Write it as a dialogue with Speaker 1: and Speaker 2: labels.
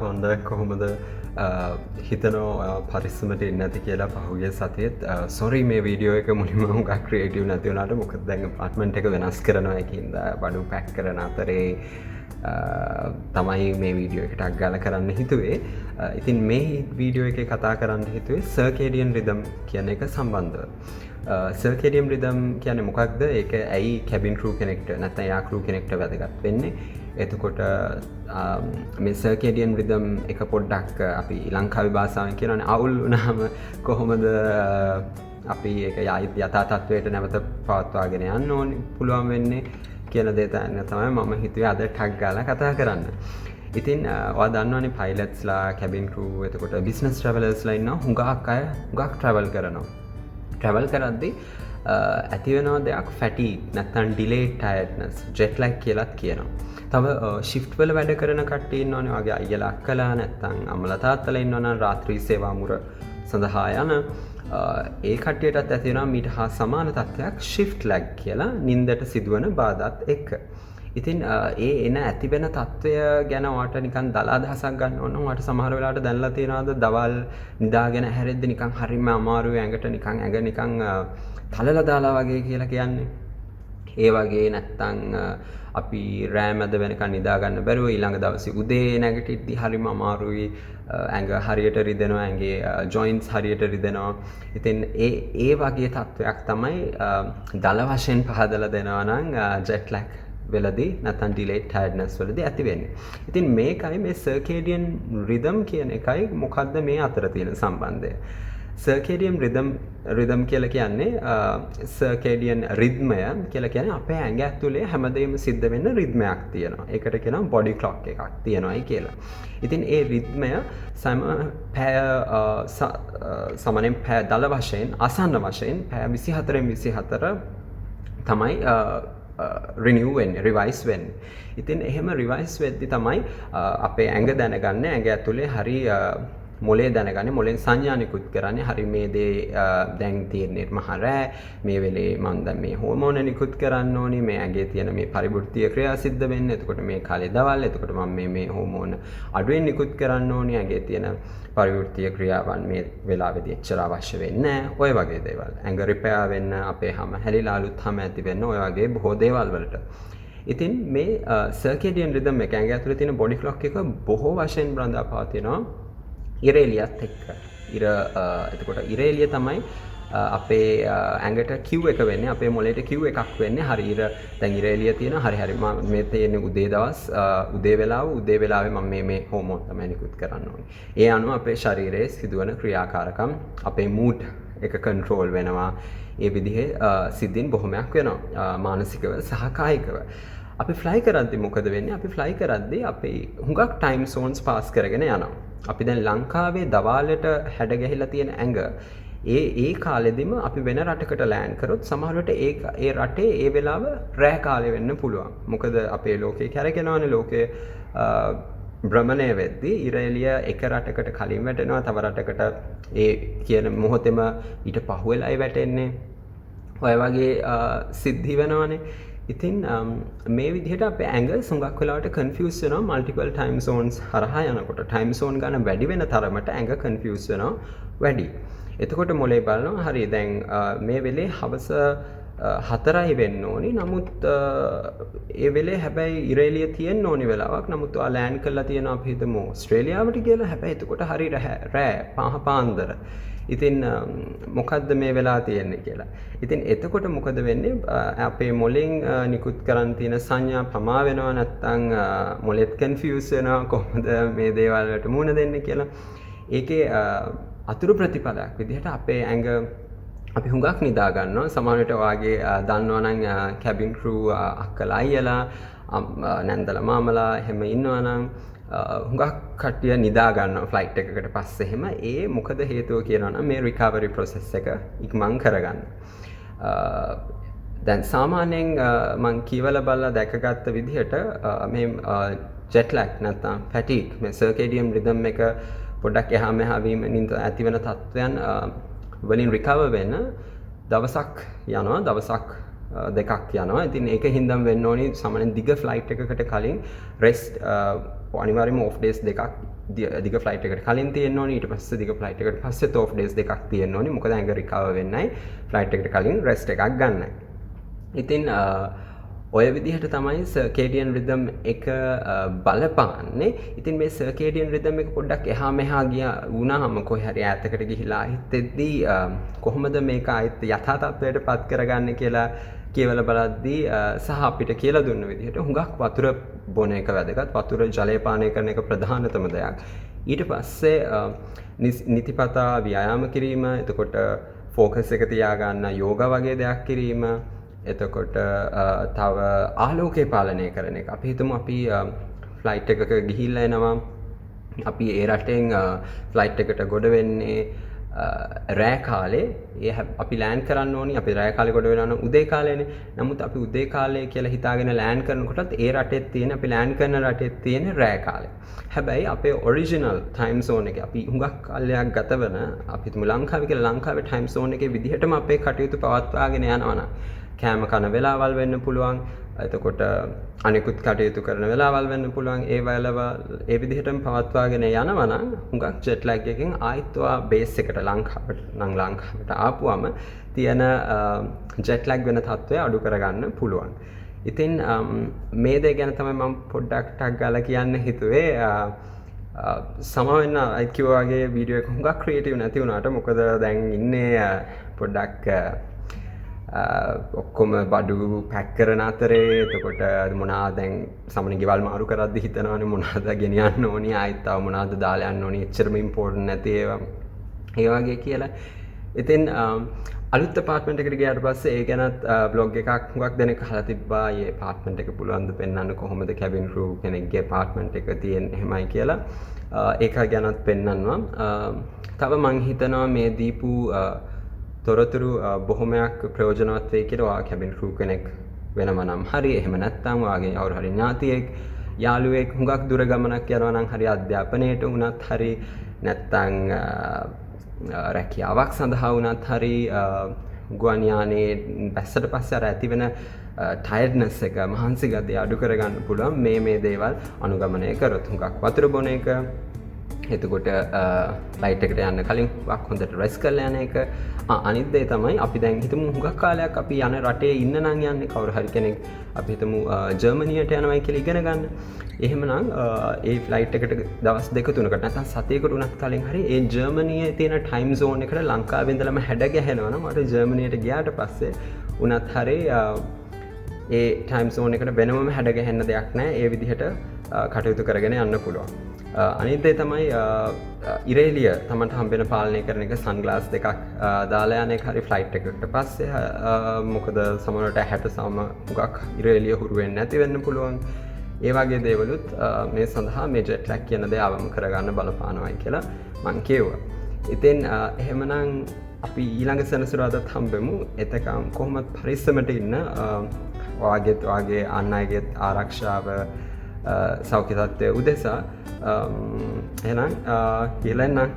Speaker 1: හොඳ කොහොමද හිතනෝ පරිස්සමට එන්න ඇති කියලා පහුගිය සතියත් සොරි මේ වීඩියෝ එක මුලින්ම හුඟක් ක්‍රියේටිව් නැති වුණාට මොකද දැන් අප්පාර්ට්මන්ට් එක වෙනස් කරනවා ඒකින්ද බඩු පැක් කරන අතරේ තමයි මේ වීඩියෝ එකට අග්ගාල කරන්න හිතුවේ. ඉතින් මේ වීඩියෝ එකේ කතා කරන්න හිතුවේ Circadian Rhythm කියන එක සම්බන්ධව. Circadian Rhythm කියන්නේ මොකක්ද? ඒක ඇයි cabin crew කෙනෙක්ට නැත්නම් යා crew කෙනෙක්ට වැදගත් වෙන්නේ? එතකොට මේ Circadian Rhythm එක පොඩ්ඩක් අපි ලංකාවේ භාෂාවෙන් කියනවානේ අවුල් වුණාම කොහොමද අපි ඒක යථා තත්වයට නැවත පවත්වාගෙන යන්න ඕනේ පුළුවන් වෙන්නේ කියන දේ තමයි මම හිතුවේ අද ටග් ගාලා කතා කරන්න. ඉතින් ඔයා දන්නවනේ පයිලට්ස්ලා, cabin crew, එතකොට business travellersලා ඉන්නවා හුඟක් අය හුඟක් travel කරනවා. travel කරද්දී ඇති වෙන දෙයක් fatigue නැත්නම් delayed tiredness, jetlag කියලාත් කියනවා. තව shift වල වැඩ කරන කට්ටිය ඉන්නවනේ වගේ අයියලා අක්කලා නැත්නම් අම්මලා තාත්තලා ඉන්නවනම් රාත්‍රී සේවා මුර සඳහා යන ඒ කට්ටියටත් ඇති වෙනවා මීට හා සමාන තත්ත්වයක් shift lag කියලා නින්දට සිදුවන බාධාත් එක්ක. ඉතින් ඒ එන ඇති වෙන තත්ත්වය ගැන ඔයාලට නිකන් දල අදහසක් ගන්න ඕන නම් ඔයාලට සමහර වෙලාවට දැනලා තියෙනවද දවල් නිදාගෙන හැරෙද්දි නිකන් හරිම අමාරුයි ඇඟට නිකන් ඇඟ නිකන් තලලා දාලා වගේ කියලා කියන්නේ. ඒ වගේ නැත්තම් අපි රෑ මැද වෙනකන් නිදා ගන්න බැරුව ඊළඟ දවසේ උදේ නැගිටිද්දි හරිම අමාරුයි ඇඟ හරියට රිදෙනවා ඇඟේ ජොයින්ට්ස් හරියට රිදෙනවා. ඉතින් ඒ වගේ තත්ත්වයක් තමයි දල වශයෙන් පහදලා දෙනවා නම් ජෙට් ලැග් වෙලදී නැත්නම් delayed tiredness වලදී ඇති වෙන්නේ. ඉතින් මේකයි මේ circadian rhythm කියන එකයි මොකද්ද මේ අතර තියෙන සම්බන්ධය. Circadian rhythm කියලා කියන්නේ circadian rhythmය කියලා කියන්නේ අපේ ඇඟ ඇතුලේ හැමදේම සිද්ධ වෙන රිද්මයක් තියෙනවා. ඒකට කියනවා body clock එකක් තියෙනවායි කියලා. ඉතින් ඒ රිද්මය සමනෙන් පැය දල වශයෙන් අසන්න වශයෙන් පැය 24න් 24 තමයි renew වෙන්නේ, revise වෙන්නේ. ඉතින් එහෙම revise වෙද්දි තමයි අපේ ඇඟ දැනගන්නේ ඇඟ ඇතුලේ හරි මොලේ දැනගන්නේ මොලෙන් සංඥා නිකුත් කරන්නේ හරි මේ දේ දැන් තියෙන්නේ මහ රෑ මේ වෙලේ මම දැන් මේ හෝමෝන නිකුත් කරන්න ඕනි මේ ඇඟේ තියෙන මේ පරිවෘත්තීය ක්‍රියා සිද්ධ වෙන්නේ එතකොට මේ කාලේ දවල් එතකොට මම මේ හෝමෝන අඩුවෙන් නිකුත් කරන්න ඕනි ඇඟේ තියෙන පරිවෘත්තීය ක්‍රියාවන් මේ වෙලාවෙදී එච්චර අවශ්‍ය වෙන්නේ නැහැ ඔය වගේ දේවල් ඇඟ රිපෙයාර් වෙන්න අපේ හැම හැලිලා අලුත් හැම ඇති වෙන්න ඔය වගේ බොහෝ දේවල් වලට ඉතින් මේ circadian rhythm එක ඇඟ ඇතුලේ තියෙන body clock එක බොහෝ වශයෙන් බඳා පවතිනවා ඉරේලියත් එක්ක. එතකොට ඉරේලිය තමයි අපේ ඇඟට Q එක වෙන්නේ අපේ මොළයට Q එකක් වෙන්නේ. හරි දැන් ඉරේලිය තියෙන හරි මේ තියෙන්නේ උදේ දවස් උදේ වෙලාවේ මම මේ හෝමෝන් තමයි නිකුත් කරන්න ඕනේ. ඒ අනුව අපේ ශරීරයේ සිදුවන ක්‍රියාකාරකම් අපේ mood එක control වෙනවා. ඒ විදිහේ සිද්ධීන් බොහොමයක් වෙනවා. මානසිකව සහ කායිකව. අපි fly කරද්දි මොකද වෙන්නේ? අපි fly කරද්දි අපි හුඟක් time zones pass කරගෙන යනවා. අපි දැන් ලංකාවේ දවාලට හැඩ ගැහිලා තියෙන ඇඟ ඒ කාලෙදිම අපි වෙන රටකට ලෑන්ඩ් කරොත් සමහර විට ඒ රටේ ඒ වෙලාව රෑ කාලේ වෙන්න පුළුවන්. මොකද අපේ ලෝකේ කැරකෙනවානේ ලෝකේ භ්‍රමණය වෙද්දී ඉරේලිය එක රටකට කලින් වැටෙනවා තව රටකට ඒ කියන මොහොතේම ඊට පහුවෙලයි වැටෙන්නේ. ඔය වගේ සිද්ධි වෙනවානේ. ඉතින් මේ විදිහට අපේ ඇඟ සුඟක් වෙලාවට කන්ෆියුස් වෙනවා මල්ටිපල් ටයිම් zones හරහා යනකොට ටයිම් zone ගන්න වැඩි වෙන තරමට ඇඟ කන්ෆියුස් වෙනවා වැඩි. එතකොට මොලේ බලනවා හරි දැන් මේ වෙලේ හවස 4යි වෙන්න ඕනි. නමුත් ඒ වෙලේ හැබැයි ඉරේලිය තියෙන්න ඕනි වෙලාවක්. නමුත් ඔයා ලෑන්ඩ් කරලා තියෙනවා අපි හිතමු ඕස්ට්‍රේලියාවට කියලා. හැබැයි එතකොට හරි රෑ පාන්දර. ඉතින් මොකද්ද මේ වෙලා තියෙන්නේ කියලා. ඉතින් එතකොට මොකද වෙන්නේ? අපේ මොලෙන් නිකුත් කරන් තියෙන සංඥා ප්‍රමා වෙනවා නැත්නම් මොලෙත් කන්ෆියුස් වෙනවා කොහොමද මේ දේවල් වලට මුහුණ දෙන්නේ කියලා. ඒකේ අතුරු ප්‍රතිඵලයක් විදිහට අපේ ඇඟ අපි හුඟක් නිදා ගන්නවා. සමහර විට ඔයාගේ දන්නවා නම් cabin crew අක්කලා අයියලා නැන්දලා මාමලා එහෙම ඉන්නවා නම් හුඟක් කට්ටිය නිදා ගන්නවා ෆ්ලයිට් එකකට පස්සේ එහෙම ඒ මොකද හේතුව කියනවා නම් මේ රිකවරි ප්‍රොසෙස් එක ඉක්මන් කරගන්න. දැන් සාමාන්‍යයෙන් මම කියවලා බලලා දැකගත්ත විදිහට මේ ජෙට් ලැග් නැත්නම් fatigue මේ circadian rhythm එක පොඩ්ඩක් එහා මෙහා වීම නින්ද ඇති වෙන තත්ත්වයන් වලින් රිකවර් වෙන්න දවසක් යනවා දවසක් දෙකක් යනවා. ඉතින් ඒක හින්දාම වෙන්න ඕනි සාමාන්‍යයෙන් දිග ෆ්ලයිට් එකකට කලින් රෙස්ට් අනිවාර්යයෙන්ම ඔෆ් ඩේස් දෙකක් දිග ෆ්ලයිට් එකට කලින් තියෙන්න ඕනේ. ඊට පස්සේ දිග ෆ්ලයිට් එකට පස්සේ ඔෆ් ඩේස් දෙකක් තියෙන්න ඕනේ. මොකද ඇඟ රිකවර් වෙන්නයි ෆ්ලයිට් එකට කලින් රෙස්ට් එකක් ගන්නයි. ඉතින් ඔය විදිහට තමයි circadian rhythm එක බලපාන්නේ. ඉතින් මේ circadian rhythm එක පොඩ්ඩක් එහා මෙහා ගියා වුණාම කොහේ හරි ඈතකට ගිහිලා හිටෙද්දී කොහොමද මේක ආයෙත් යථා තත්ත්වයට පත් කරගන්නේ කියලා කියවල බලද්දී සහ අපිට කියලා දුන්න විදිහට හුඟක් වතුර බොන එක වැදගත්. වතුර ජලය පානය කරන එක ප්‍රධානතම දෙයක්. ඊට පස්සේ නිතිපතා ව්‍යායාම කිරීම, එතකොට ෆෝකස් එක තියාගන්න යෝගා වගේ දෙයක් කිරීම, එතකොට තව ආලෝකය පාලනය කරන එක. අපි හිතමු අපි ෆ්ලයිට් එකක ගිහිල්ලා එනවා. අපි ඒ රටෙන් ෆ්ලයිට් එකට ගොඩ වෙන්නේ රෑ කාලේ. අපි ලෑන්ඩ් කරන්න ඕනි. අපි රෑ කාලේ ගොඩ වෙනවා නම් උදේ කාලේනේ. නමුත් අපි උදේ කාලේ කියලා හිතාගෙන ලෑන්ඩ් කරනකොටත් ඒ රටේ තියෙන අපි ලෑන්ඩ් කරන රටේ තියෙන රෑ කාලේ. හැබැයි අපේ ඔරිජිනල් ටයිම් සෝන් එකේ අපි හුඟක් කාලයක් ගත වෙන අපි හිතමු ලංකාවේ කියලා ලංකාවේ ටයිම් සෝන් එකේ විදිහටම අපේ කටයුතු පවත්වාගෙන යනවා නම් කෑම කන වෙලාවල් වෙන්න පුළුවන්. එතකොට අනිකුත් කටයුතු කරන වෙලාවල් වෙන්න පුළුවන්. ඒ ඒ විදිහටම පවත්වාගෙන යනවා නම් හුඟක් ජෙට් ලැග් එකෙන් ආයෙත් ඔයා බේස් එකට ලංකාවට ආපුවම තියෙන ජෙට් ලැග් වෙන තත්ත්වය අඩු කරගන්න පුළුවන්. ඉතින් මේ දේ ගැන තමයි මම පොඩ්ඩක් ටක් ගාලා කියන්න හිතුවේ. සමවෙන්න අයිකිව වගේ වීඩියෝ එක හුඟක් ක්‍රියේටිව් නැති වුණාට මොකද දැන් ඉන්නේ පොඩ්ඩක් ඔක්කොම බඩු පැක් කරන අතරේ. එතකොට මොනවාද දැන් සමන ගෙවල් මාරු කරද්දි හිතනවානේ මොනවාද ගෙනියන්න ඕනි, ආයෙත් තව මොනවාද දාලා යන්න ඕනි, එච්චරම ඉම්පෝර්ටන්ට් නැති ඒවා ඒ වගේ කියලා. ඉතින් අලුත් අපාර්ට්මන්ට් එකට ගියාට පස්සේ ඒ ගැනත් බ්ලොග් එකක් හුඟක් දෙනෙක් අහලා තිබ්බා. මේ අපාර්ට්මන්ට් එක පුළුවන් ද පෙන්වන්න කොහොමද කැබින් ක්‍රූ කෙනෙක්ගේ අපාර්ට්මන්ට් එක තියෙන්නේ එහෙමයි කියලා. ඒක ගැනත් පෙන්වන්නවා. තව මං හිතනවා මේ දීපු තොරතුරු බොහොමයක් ප්‍රයෝජනවත් වෙයි කියලා. ඔයා කැබින් ක්‍රූ කෙනෙක් වෙනම නම් හරි, එහෙම නැත්නම් ඔයාගේ කවුරු හරි ඥාතියෙක් යාළුවෙක් හුඟක් දුර ගමනක් යනවා නම් හරි, අධ්‍යාපනයට වුණත් හරි, නැත්නම් රැකියාවක් සඳහා වුණත් හරි, ගුවන් යානයේ බැස්සට පස්සේ අර ඇති වෙන ටයර්ඩ්නස් එක, මහන්සි ගතිය අඩු කරගන්න පුළුවන් මේ දේවල් අනුගමනය කරොත්. හුඟක් වතුර බොන එක, එතකොට ෆ්ලයිට් එකට යන්න කලින් හොඳට රෙස්ට් කරලා යන එක. අනිත් දේ තමයි අපි දැන් හිතමු හුඟක් කාලයක් අපි යන රටේ ඉන්න නම් යන්නේ කවුරු හරි කෙනෙක් අපි හිතමු ජර්මනියට යනවායි කියලා ඉගෙන ගන්න. එහෙමනම් ඒ ෆ්ලයිට් එකට දවස් දෙක තුනකට නැත්නම් සතියකට උනත් කලින් හරි ඒ ජර්මනියේ තියෙන ටයිම් සෝන් එකට ලංකාවේ ඉඳලම හැඩ ගැහෙනවා නම් මට ජර්මනියට ගියාට පස්සේ උනත් හරි ඒ ටයිම් සෝන් එකට වෙනමම හැඩ ගැහෙන්න දෙයක් නැහැ. ඒ විදිහට කටයුතු කරගෙන යන්න පුළුවන්. අනිත් දේ තමයි ඉරේලිය තමන්ට හම්බෙන පාලනය කරන එක. සන්ග්ලාස් දෙකක් දාලා යන එක හරි ෆ්ලයිට් එකකට පස්සේ. මොකද සමහරවිට හැට සම මුගක් ඉරේලිය හුරු වෙන්නේ නැති වෙන්න පුළුවන්. ඒ වගේ දේවලුත් මේ සඳහා මේ ජෙට් ලැග් කියන දේ අවම කරගන්න බලපානවායි කියලා මං කියුවා. ඉතින් එහෙමනම් අපි ඊළඟ සෙනසුරාදාත් හම්බෙමු. එතකම් කොහොමද පරිස්සමට ඉන්න, ඔයාගේ අන් අයගේ ආරක්ෂාව සෞඛ්‍ය තත්ත්වය උදෙසා. එහෙනම් කියලා එන්නම්.